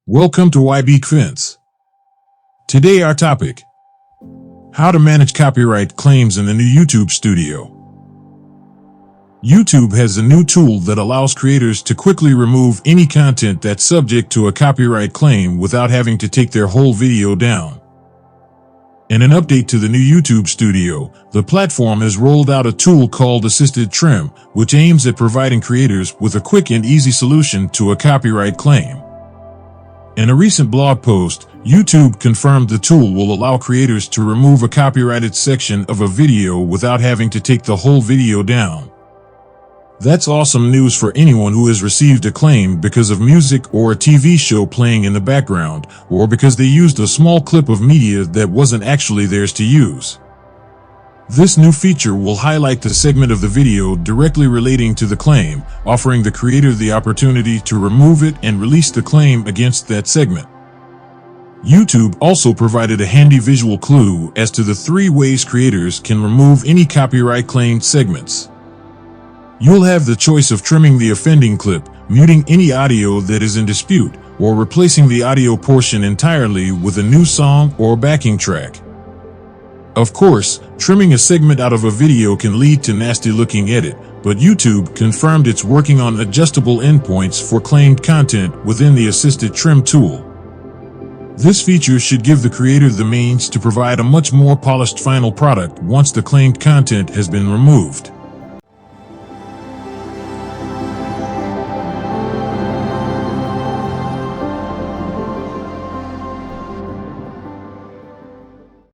Welcome to YB Fence. Today our topic: how to manage copyright claims in the new YouTube studio. YouTube has a new tool that allows creators to quickly remove any content that's subject to a copyright claim without having to take their whole video down. In an update to the new YouTube studio, the platform has rolled out a tool called Assisted Trim, which aims at providing creators with a quick and easy solution to a copyright claim. In a recent blog post, YouTube confirmed the tool will allow creators to remove a copyrighted section of a video without having to take the whole video down. That's awesome news for anyone who has received a claim because of music or a TV show playing in the background, or because they used a small clip of media that wasn't actually theirs to use. This new feature will highlight the segment of the video directly relating to the claim, offering the creator the opportunity to remove it and release the claim against that segment. YouTube also provided a handy visual clue as to the 3 ways creators can remove any copyright-claimed segments. You'll have the choice of trimming the offending clip, muting any audio that is in dispute, or replacing the audio portion entirely with a new song or backing track. Of course, trimming a segment out of a video can lead to nasty-looking edit, but YouTube confirmed it's working on adjustable endpoints for claimed content within the Assisted Trim tool. This feature should give the creator the means to provide a much more polished final product once the claimed content has been removed.